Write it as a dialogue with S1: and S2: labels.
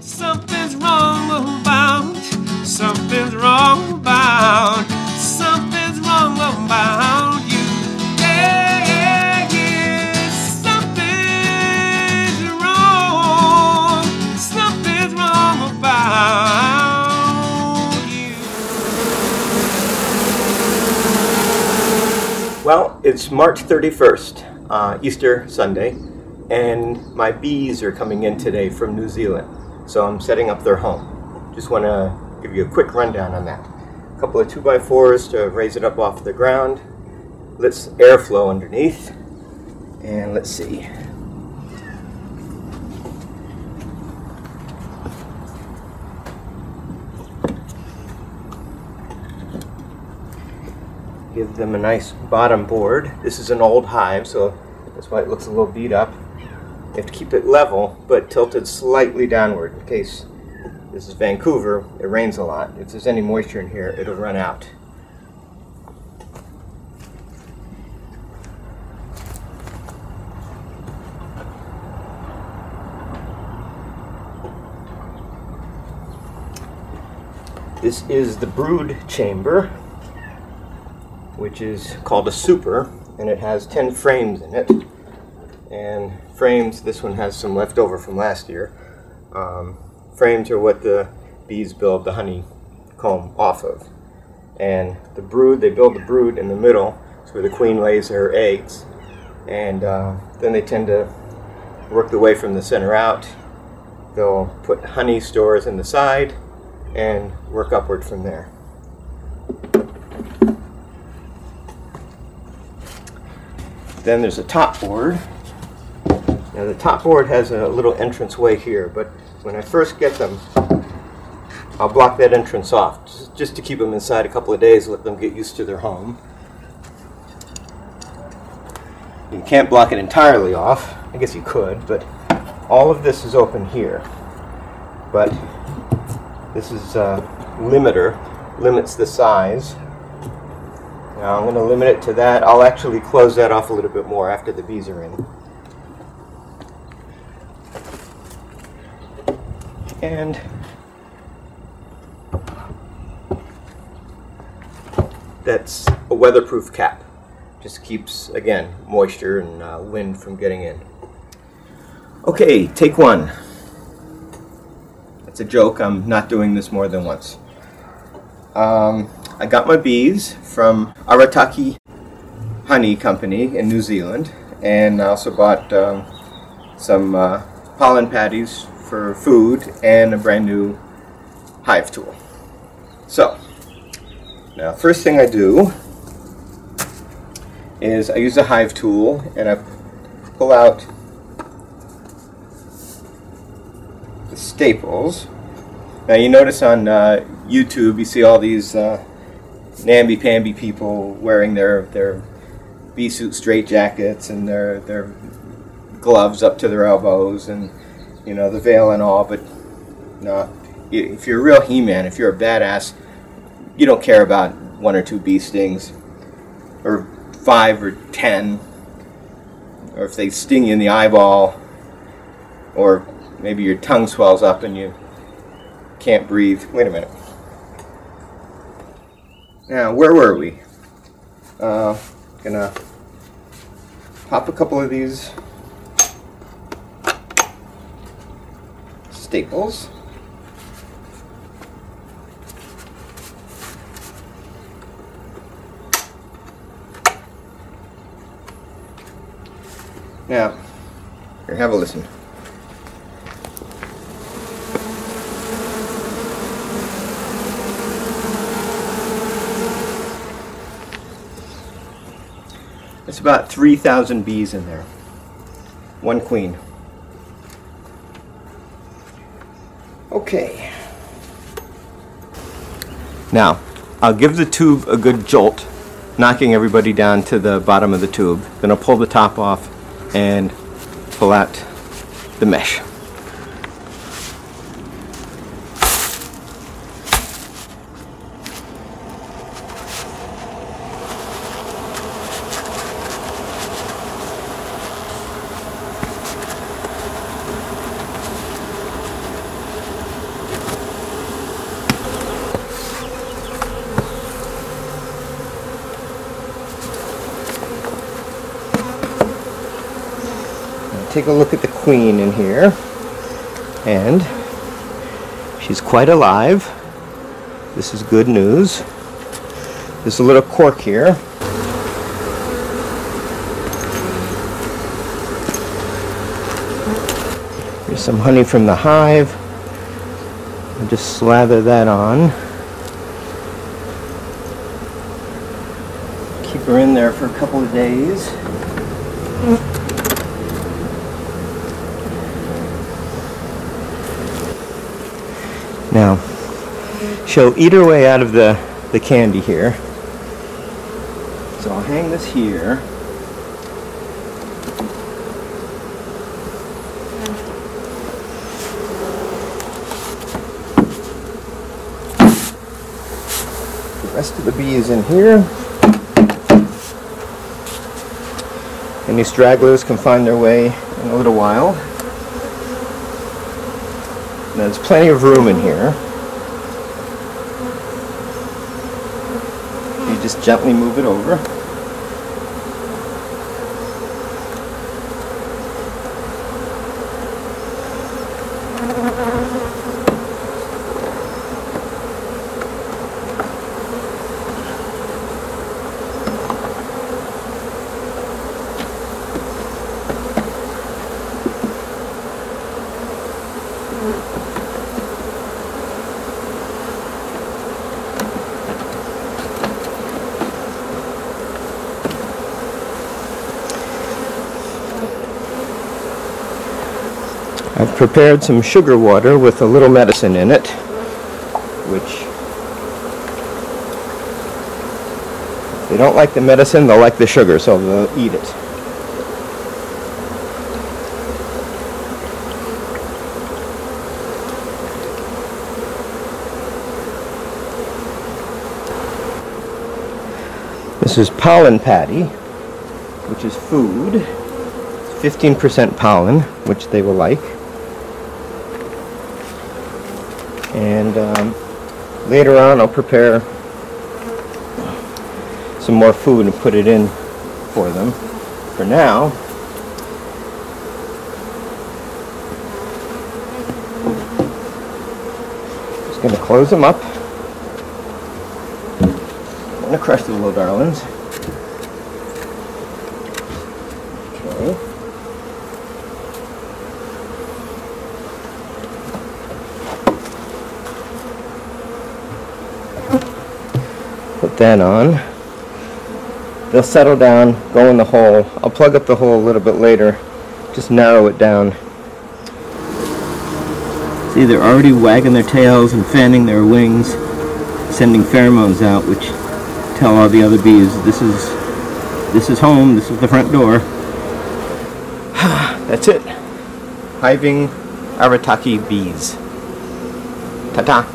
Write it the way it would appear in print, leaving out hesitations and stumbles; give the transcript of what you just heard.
S1: Something's wrong about, something's wrong about, something's wrong about you. Yeah, yeah, yeah. Something's wrong about you. Well, it's March 31st, Easter Sunday, and my bees are coming in today from New Zealand. So I'm setting up their home. Just want to give you a quick rundown on that. A couple of 2x4s to raise it up off the ground. Let's airflow underneath. And let's see. Give them a nice bottom board. This is an old hive, so that's why it looks a little beat up. You have to keep it level, but tilted slightly downward in case this is Vancouver, it rains a lot. If there's any moisture in here, it'll run out. This is the brood chamber, which is called a super, and it has 10 frames in it. And frames, this one has some left over from last year. Frames are what the bees build the honeycomb off of. And the brood, they build the brood in the middle. It's where the queen lays her eggs. And then they tend to work the way from the center out. They'll put honey stores in the side and work upward from there. Then there's a top board. Now the top board has a little entrance way here, but when I first get them, I'll block that entrance off, just to keep them inside a couple of days, let them get used to their home. You can't block it entirely off. I guess you could, but all of this is open here. But this is a limiter, limits the size. Now I'm going to limit it to that. I'll actually close that off a little bit more after the bees are in. And that's a weatherproof cap. Just keeps, again, moisture and wind from getting in. Okay, take one. That's a joke. I'm not doing this more than once. I got my bees from Arataki Honey Company in New Zealand, and I also bought some pollen patties for food and a brand new hive tool. So, now first thing I do is I use a hive tool and I pull out the staples. Now you notice on YouTube you see all these namby-pamby people wearing their bee suit straight jackets and their gloves up to their elbows and you know, the veil and all, but no, if you're a real He-Man, if you're a badass, you don't care about 1 or 2 bee stings, or 5 or 10, or if they sting you in the eyeball, or maybe your tongue swells up and you can't breathe. Wait a minute. Now, where were we? Gonna pop a couple of these staples. Now, here, have a listen. It's about 3,000 bees in there. One queen. Okay. Now, I'll give the tube a good jolt, knocking everybody down to the bottom of the tube. Then I'll pull the top off and pull out the mesh. take a look at the queen in here, and she's quite alive. This is good news. There's a little cork here. Here's some honey from the hive. I'll just slather that on. Keep her in there for a couple of days. Now, she'll eat her way out of the candy here. So I'll hang this here. The rest of the bees in here. Any stragglers can find their way in a little while. There's plenty of room in here. You just gently move it over. I've prepared some sugar water with a little medicine in it, which, if they don't like the medicine, they'll like the sugar, so they'll eat it. This is pollen patty, which is food. 15% pollen, which they will like. And later on I'll prepare some more food and put it in for them. For now, just going to close them up. I'm going to crush the little darlings. Okay. Put that on. They'll settle down, go in the hole. I'll plug up the hole a little bit later, just narrow it down. See, they're already wagging their tails and fanning their wings, sending pheromones out, which tell all the other bees this is home, this is the front door. That's it. Hiving Arataki bees. Ta-ta.